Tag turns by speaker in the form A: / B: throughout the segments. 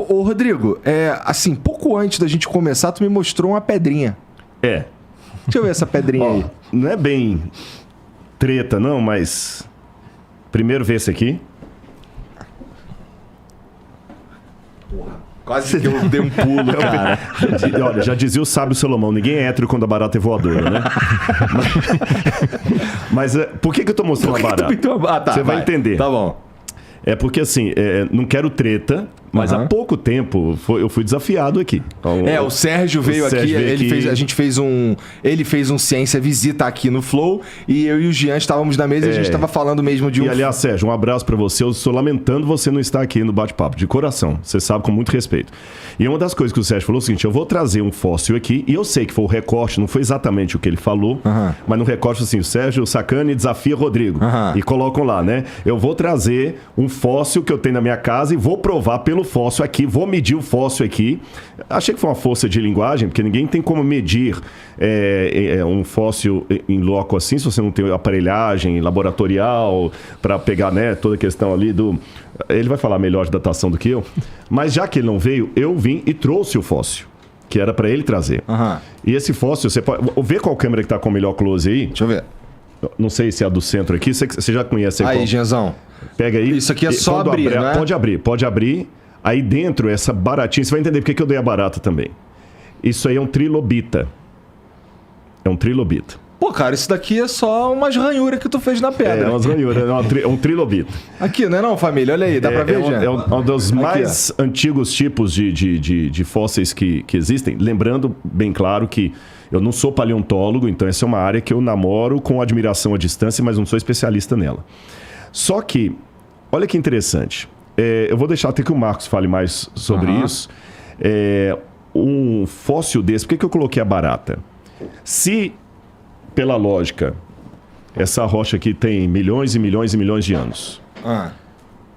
A: Ô, Rodrigo, assim, pouco antes da gente começar, tu me mostrou uma pedrinha.
B: É.
A: Deixa eu ver essa pedrinha aí.
B: Não é bem treta, não, mas... Primeiro vê esse aqui.
A: Quase que eu dei um pulo, cara.
B: Olha, já dizia o sábio Salomão, ninguém é hétero quando a barata é voadora, né? Mas por que eu tô mostrando a barata? Você vai entender.
A: Tá bom.
B: É porque, assim, não quero treta, mas há pouco tempo eu fui desafiado aqui. Então,
A: o Sérgio veio aqui, ele fez um Ciência Visita aqui no Flow, e eu e o Jean estávamos na mesa e a gente estava falando mesmo de um...
B: E, aliás, Sérgio, um abraço pra você. Eu estou lamentando você não estar aqui no bate-papo, de coração. Você sabe, com muito respeito. E uma das coisas que o Sérgio falou é o seguinte, eu vou trazer um fóssil aqui, e eu sei que foi o recorte, não foi exatamente o que ele falou, mas no recorte, assim, o Sérgio Sacani desafia Rodrigo. E colocam lá, né? Eu vou trazer um fóssil que eu tenho na minha casa e vou provar pelo fóssil aqui, vou medir o fóssil aqui. Achei que foi uma força de linguagem, porque ninguém tem como medir um fóssil em loco assim, se você não tem aparelhagem laboratorial para pegar, né, toda a questão ali do... Ele vai falar melhor de datação do que eu, mas já que ele não veio, eu vim e trouxe o fóssil, que era para ele trazer. E esse fóssil, você pode... Vê qual câmera que tá com o melhor close aí.
A: Deixa eu ver.
B: Não sei se é a do centro aqui, você já conhece aí.
A: Aí, Genzão.
B: Pega aí.
A: Isso aqui é só abrir, né?
B: Pode abrir. Aí dentro, essa baratinha, você vai entender porque que eu dei a barata também. Isso aí é um trilobita. É um trilobita.
A: Pô, cara, isso daqui é só umas ranhuras que tu fez na pedra.
B: Umas ranhuras. É um trilobita.
A: Aqui, não é não, família? Olha aí, dá pra ver, Jean?
B: É um dos mais antigos tipos de fósseis que existem. Lembrando, bem claro, que eu não sou paleontólogo, então essa é uma área que eu namoro com admiração à distância, mas não sou especialista nela. Só que, olha que interessante. Eu vou deixar até que o Marcos fale mais sobre isso. Um fóssil desse, por que eu coloquei a barata? Se, pela lógica, essa rocha aqui tem milhões e milhões e milhões de anos,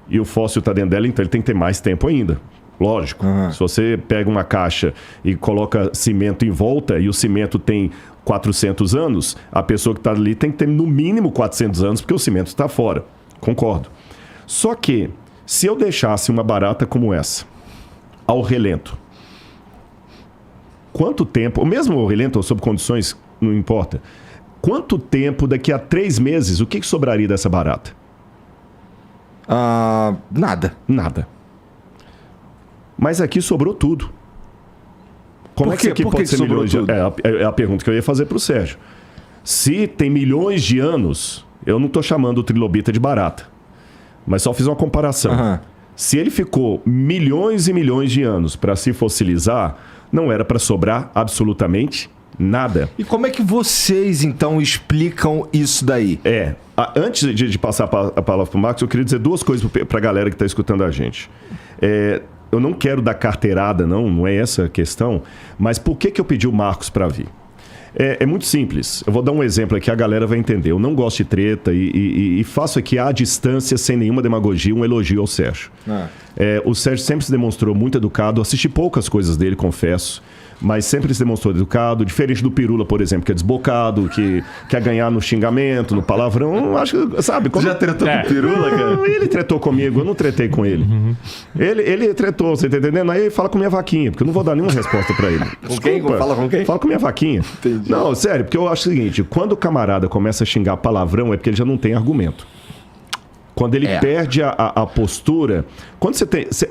B: e o fóssil está dentro dela, então ele tem que ter mais tempo ainda. Lógico. Se você pega uma caixa e coloca cimento em volta, e o cimento tem 400 anos, a pessoa que está ali tem que ter no mínimo 400 anos, porque o cimento está fora. Concordo. Só que, se eu deixasse uma barata como essa, ao relento, quanto tempo, ou mesmo ao relento, ou sob condições, não importa, quanto tempo, daqui a 3 meses, o que sobraria dessa barata?
A: Nada.
B: Nada. Mas aqui sobrou tudo. Como é que isso aqui pode ser milhões de anos? É a pergunta que eu ia fazer para o Sérgio. Se tem milhões de anos, eu não estou chamando o trilobita de barata, mas só fiz uma comparação. Se ele ficou milhões e milhões de anos para se fossilizar, não era para sobrar absolutamente nada.
A: E como é que vocês, então, explicam isso daí?
B: Antes de passar a palavra para o Marcos, eu queria dizer 2 coisas para a galera que está escutando a gente. Eu não quero dar carteirada, não é essa a questão, mas por que eu pedi o Marcos para vir? É muito simples. Eu vou dar um exemplo aqui, a galera vai entender. Eu não gosto de treta e faço aqui à distância, sem nenhuma demagogia, um elogio ao Sérgio. O Sérgio sempre se demonstrou muito educado. Assisti poucas coisas dele, confesso, mas sempre se demonstrou educado, diferente do Pirula, por exemplo, que é desbocado, que quer ganhar no xingamento, no palavrão. Acho que, sabe?
A: Já tretou com o Pirula, cara?
B: Ele tretou comigo, eu não tretei com ele. Ele tretou, você tá entendendo? Aí ele fala com minha vaquinha, porque eu não vou dar nenhuma resposta pra ele.
A: Com quem? Fala com quem?
B: Fala com minha vaquinha.
A: Entendi.
B: Não, sério, porque eu acho o seguinte, quando o camarada começa a xingar palavrão, é porque ele já não tem argumento. Quando ele perde a postura...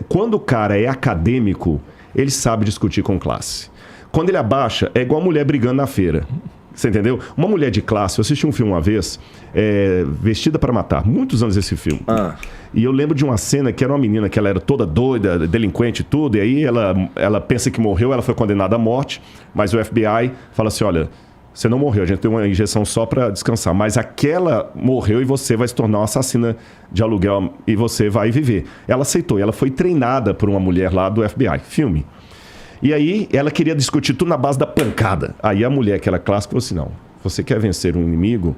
B: Quando o cara é acadêmico, ele sabe discutir com classe. Quando ele abaixa, é igual a mulher brigando na feira. Você entendeu? Uma mulher de classe, eu assisti um filme uma vez, Vestida para Matar, muitos anos esse filme. E eu lembro de uma cena que era uma menina que ela era toda doida, delinquente e tudo, e aí ela pensa que morreu, ela foi condenada à morte, mas o FBI fala assim, olha, você não morreu, a gente tem uma injeção só para descansar, mas aquela morreu e você vai se tornar uma assassina de aluguel e você vai viver. Ela aceitou, e ela foi treinada por uma mulher lá do FBI, filme. E aí ela queria discutir tudo na base da pancada. Aí a mulher, que era clássica, falou assim, não, você quer vencer um inimigo,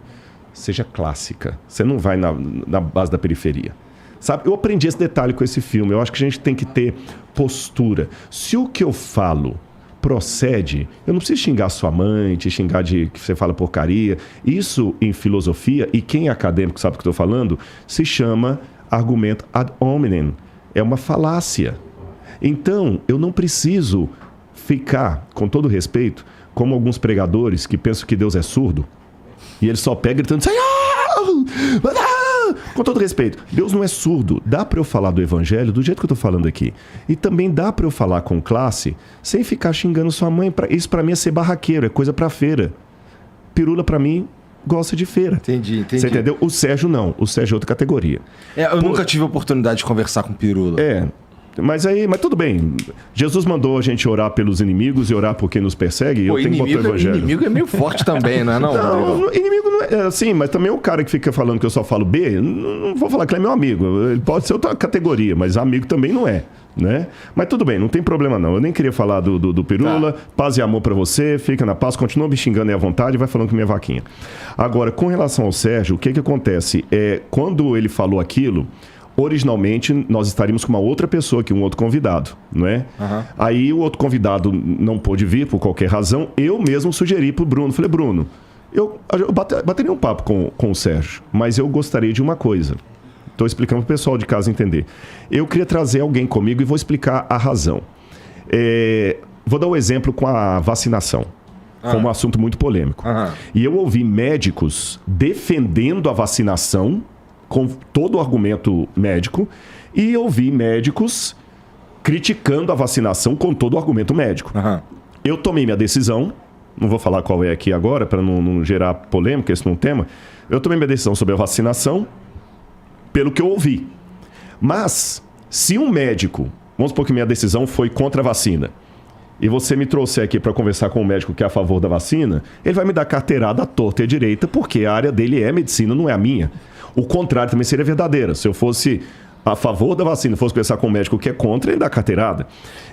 B: seja clássica. Você não vai na base da periferia. Sabe? Eu aprendi esse detalhe com esse filme. Eu acho que a gente tem que ter postura. Se o que eu falo procede, eu não preciso xingar sua mãe, te xingar de que você fala porcaria. Isso em filosofia, e quem é acadêmico sabe o que eu estou falando, se chama argumento ad hominem. É uma falácia. Então, eu não preciso ficar, com todo respeito, como alguns pregadores que pensam que Deus é surdo, e ele só pega gritando, Senhor! Com todo respeito, Deus não é surdo. Dá para eu falar do evangelho do jeito que eu tô falando aqui. E também dá para eu falar com classe sem ficar xingando sua mãe. Isso para mim é ser barraqueiro, é coisa para feira. Pirula para mim gosta de feira.
A: Entendi.
B: Você entendeu? O Sérgio não. O Sérgio é outra categoria.
A: Eu nunca tive a oportunidade de conversar com Pirula.
B: Mas tudo bem. Jesus mandou a gente orar pelos inimigos e orar por quem nos persegue.
A: Pô, eu tenho que botar o evangelho. Inimigo é meio forte também, não é?
B: Não, inimigo não é assim, mas também o cara que fica falando que eu só falo B, não vou falar que ele é meu amigo. Ele pode ser outra categoria, mas amigo também não é. Né? Mas tudo bem, não tem problema não. Eu nem queria falar do Pirula. Paz e amor pra você, fica na paz, continua me xingando aí à vontade e vai falando com minha vaquinha. Agora, com relação ao Sérgio, o que acontece? Quando ele falou aquilo, originalmente nós estaríamos com uma outra pessoa aqui, um outro convidado, não é? Aí o outro convidado não pôde vir por qualquer razão. Eu mesmo sugeri pro Bruno, falei, Bruno, eu bateria um papo com o Sérgio, mas eu gostaria de uma coisa. Estou explicando para o pessoal de casa entender. Eu queria trazer alguém comigo e vou explicar a razão. Vou dar um exemplo com a vacinação, como um assunto muito polêmico. E eu ouvi médicos defendendo a vacinação com todo o argumento médico e ouvi médicos criticando a vacinação com todo o argumento médico. Eu tomei minha decisão, não vou falar qual é aqui agora para não gerar polêmica, esse não é um tema. Eu tomei minha decisão sobre a vacinação pelo que eu ouvi. Mas, se um médico, vamos supor que minha decisão foi contra a vacina, e você me trouxer aqui para conversar com um médico que é a favor da vacina, ele vai me dar carteirada à torta e à direita, porque a área dele é medicina, não é a minha. O contrário também seria verdadeiro. Se eu fosse a favor da vacina, fosse conversar com um médico que é contra, ele dá carteirada.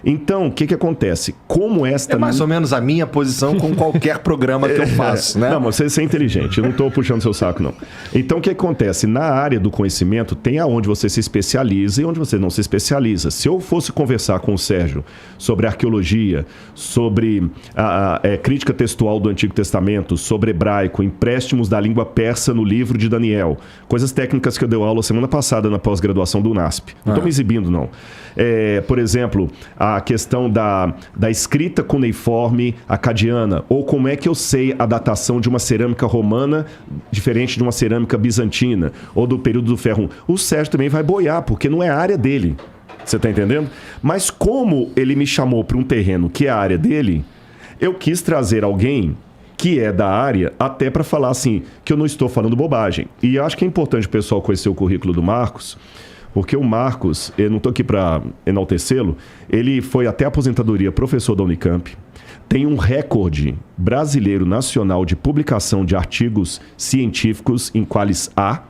B: Então, o que acontece? Como esta...
A: É mais ou menos a minha posição com qualquer programa que eu faço, né?
B: Não, mas você é inteligente, eu não estou puxando seu saco, não. Então, o que acontece? Na área do conhecimento, tem aonde você se especializa e onde você não se especializa. Se eu fosse conversar com o Sérgio sobre arqueologia, sobre a crítica textual do Antigo Testamento, sobre hebraico, empréstimos da língua persa no livro de Daniel, coisas técnicas que eu dei aula semana passada na pós-graduação do UNASP. Não estou me exibindo, não. Por exemplo, a questão da escrita cuneiforme acadiana, ou como é que eu sei a datação de uma cerâmica romana diferente de uma cerâmica bizantina, ou do período do ferro. O Sérgio também vai boiar, porque não é a área dele. Você está entendendo? Mas como ele me chamou para um terreno que é a área dele, eu quis trazer alguém que é da área, até para falar assim, que eu não estou falando bobagem. E acho que é importante o pessoal conhecer o currículo do Marcos, porque o Marcos, eu não estou aqui para enaltecê-lo, ele foi até a aposentadoria professor da Unicamp, tem um recorde brasileiro nacional de publicação de artigos científicos em Qualis A.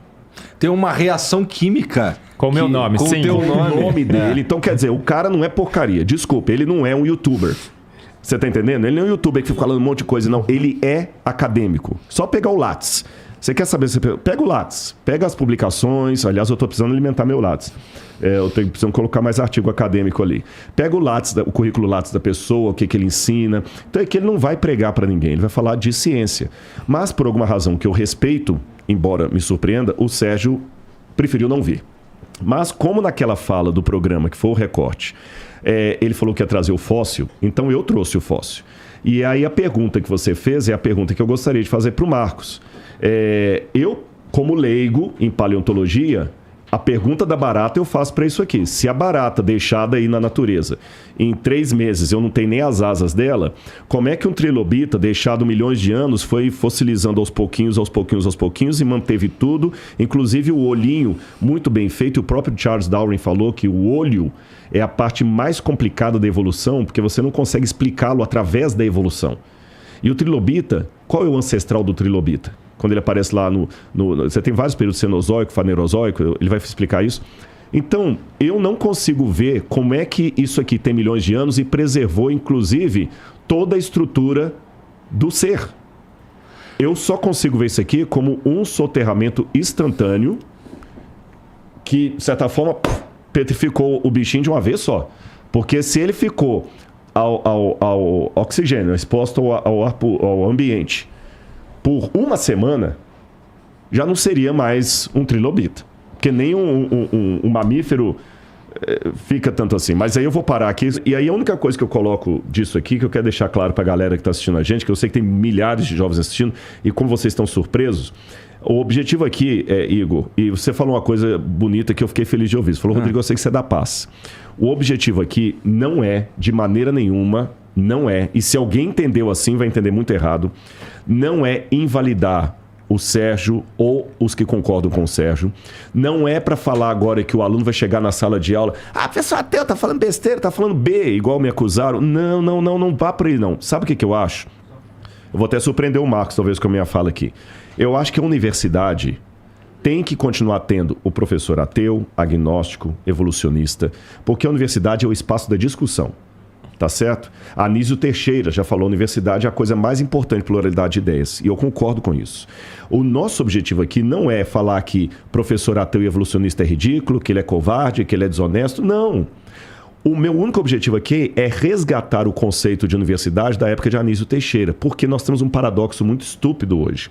A: Tem uma reação química.
C: Com o meu nome, sim.
B: Com o nome dele. Então, quer dizer, o cara não é porcaria. Desculpa, ele não é um youtuber. Você tá entendendo? Ele não é um youtuber que fica falando um monte de coisa, não. Ele é acadêmico. Só pegar o Lattes. Você quer saber? Você pega o Lattes, pega as publicações. Aliás, eu estou precisando alimentar meu Lattes. Eu tenho precisando colocar mais artigo acadêmico ali. Pega o Lattes, o currículo Lattes da pessoa, o que ele ensina. Então é que ele não vai pregar para ninguém, ele vai falar de ciência. Mas por alguma razão que eu respeito, embora me surpreenda, o Sérgio preferiu não vir. Mas como naquela fala do programa, que foi o recorte, ele falou que ia trazer o fóssil, então eu trouxe o fóssil. E aí a pergunta que você fez é a pergunta que eu gostaria de fazer para o Marcos. Eu, como leigo em paleontologia, a pergunta da barata eu faço para isso aqui. Se a barata deixada aí na natureza, em 3 meses eu não tenho nem as asas dela, como é que um trilobita deixado milhões de anos foi fossilizando aos pouquinhos e manteve tudo, inclusive o olhinho muito bem feito. O próprio Charles Darwin falou que o olho é a parte mais complicada da evolução, porque você não consegue explicá-lo através da evolução. E o trilobita, qual é o ancestral do trilobita? Quando ele aparece lá você tem vários períodos, cenozoico, fanerozoico, ele vai explicar isso. Então, eu não consigo ver como é que isso aqui tem milhões de anos e preservou, inclusive, toda a estrutura do ser. Eu só consigo ver isso aqui como um soterramento instantâneo que, de certa forma, petrificou o bichinho de uma vez só. Porque se ele ficou ao oxigênio, exposto ao ambiente, por uma semana, já não seria mais um trilobita. Porque nem um mamífero fica tanto assim. Mas aí eu vou parar aqui. E aí a única coisa que eu coloco disso aqui, que eu quero deixar claro pra galera que tá assistindo a gente, que eu sei que tem milhares de jovens assistindo, e como vocês estão surpresos, o objetivo aqui Igor, e você falou uma coisa bonita que eu fiquei feliz de ouvir. Você falou, Rodrigo, eu sei que você é da paz. O objetivo aqui não é, de maneira nenhuma, não é, e se alguém entendeu assim, vai entender muito errado, não é invalidar o Sérgio ou os que concordam com o Sérgio. Não é para falar agora que o aluno vai chegar na sala de aula, professor ateu, tá falando besteira, tá falando B, igual me acusaram. Não vá para aí não. Sabe o que eu acho? Eu vou até surpreender o Marcos, talvez, com a minha fala aqui. Eu acho que a universidade tem que continuar tendo o professor ateu, agnóstico, evolucionista, porque a universidade é o espaço da discussão. Tá certo? Anísio Teixeira já falou, a universidade é a coisa mais importante, pluralidade de ideias. E eu concordo com isso. O nosso objetivo aqui não é falar que professor ateu e evolucionista é ridículo, que ele é covarde, que ele é desonesto. Não. O meu único objetivo aqui é resgatar o conceito de universidade da época de Anísio Teixeira, porque nós temos um paradoxo muito estúpido hoje.